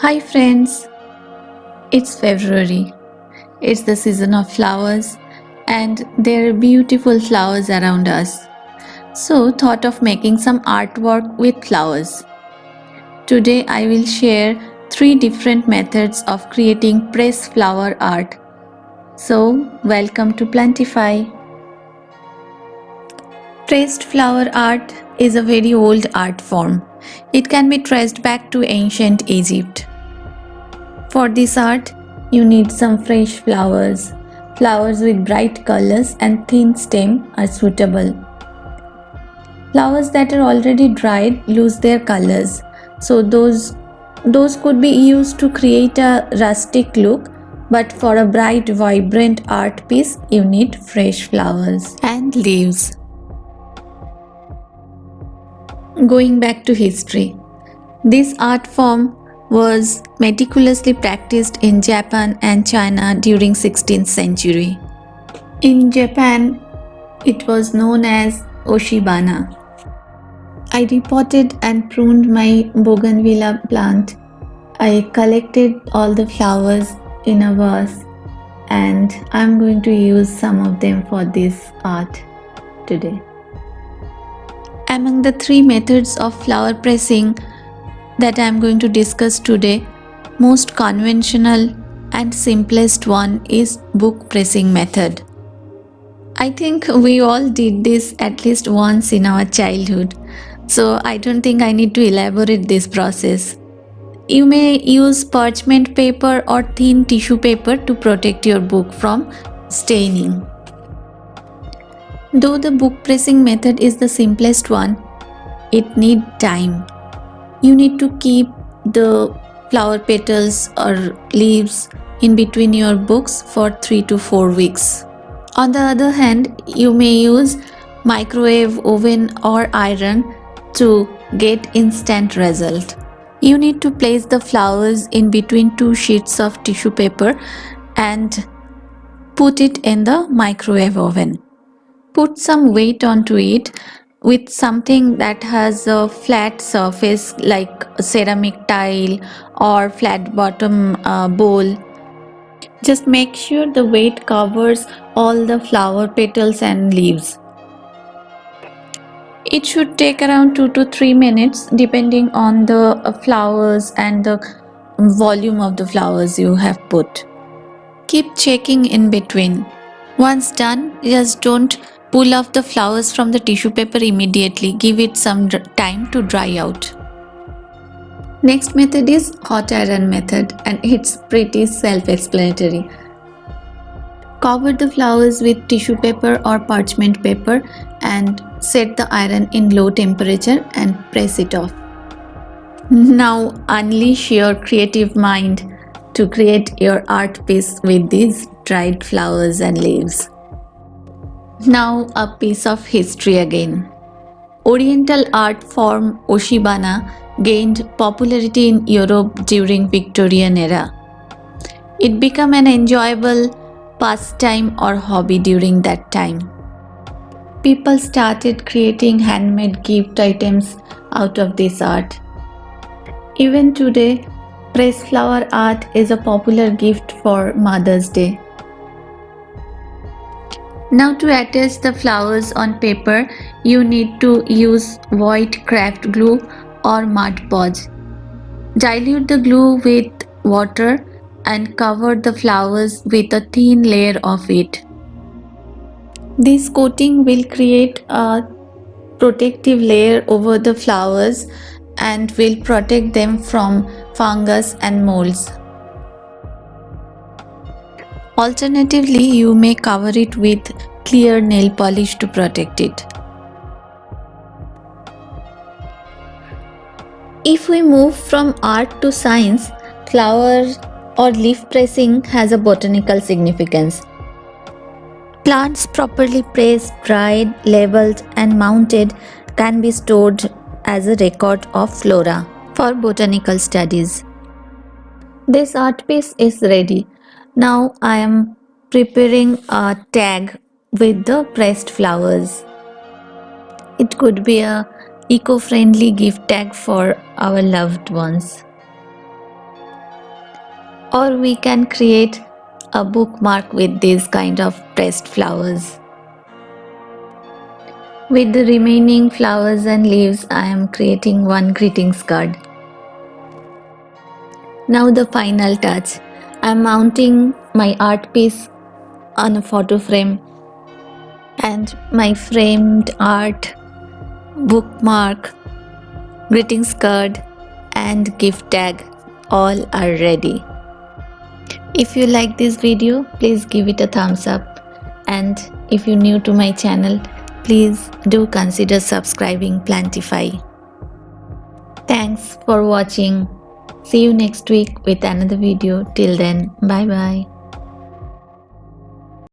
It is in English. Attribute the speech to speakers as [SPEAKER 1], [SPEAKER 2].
[SPEAKER 1] Hi friends, it's February. It's the season of flowers and there are beautiful flowers around us. So thought of making some artwork with flowers. Today I will share 3 different methods of creating pressed flower art. So welcome to Plantify. Pressed flower art is a very old art form. It can be traced back to ancient Egypt. For this art, you need some fresh flowers. Flowers with bright colors and thin stem are suitable. Flowers that are already dried lose their colors, so those could be used to create a rustic look, but for a bright, vibrant art piece, you need fresh flowers and leaves. Going back to history, this art form was meticulously practiced in Japan and China during 16th century. In Japan, it was known as Oshibana. I repotted and pruned my bougainvillea plant. I collected all the flowers in a vase and I'm going to use some of them for this art today. Among the 3 methods of flower pressing that I am going to discuss today, most conventional and simplest one is book pressing method. I think we all did this at least once in our childhood, so I don't think I need to elaborate this process. You may use parchment paper or thin tissue paper to protect your book from staining. Though the book pressing method is the simplest one, it needs time. You need to keep the flower petals or leaves in between your books for 3 to 4 weeks. On the other hand, you may use microwave oven or iron to get instant result. You need to place the flowers in between 2 sheets of tissue paper and put it in the microwave oven. Put some weight onto it with something that has a flat surface like a ceramic tile or flat bottom bowl. Just make sure the weight covers all the flower petals and leaves. It should take around 2 to 3 minutes depending on the flowers and the volume of the flowers you have put. Keep checking in between. Once done, just don't pull off the flowers from the tissue paper immediately. Give it some time to dry out. Next method is hot iron method and it's pretty self-explanatory. Cover the flowers with tissue paper or parchment paper and set the iron in low temperature and press it off. Now unleash your creative mind to create your art piece with these dried flowers and leaves. Now a piece of history again. Oriental art form Oshibana gained popularity in Europe during Victorian era. It became an enjoyable pastime or hobby during that time. People started creating handmade gift items out of this art. Even today, pressed flower art is a popular gift for Mother's Day. Now to attach the flowers on paper, you need to use white craft glue or Mod Podge. Dilute the glue with water and cover the flowers with a thin layer of it. This coating will create a protective layer over the flowers and will protect them from fungus and molds. Alternatively, you may cover it with clear nail polish to protect it. If we move from art to science, flower or leaf pressing has a botanical significance. Plants properly pressed, dried, labeled, and mounted can be stored as a record of flora for botanical studies. This art piece is ready. Now I am preparing a tag with the pressed flowers. It could be a eco-friendly gift tag for our loved ones. Or we can create a bookmark with these kind of pressed flowers. With the remaining flowers and leaves, I am creating one greetings card. Now the final touch. I am mounting my art piece on a photo frame, and my framed art, bookmark, greetings card and gift tag all are ready. If you like this video, please give it a thumbs up, and if you're new to my channel, please do consider subscribing Plantify. Thanks for watching. See you next week with another video. Till then, bye bye.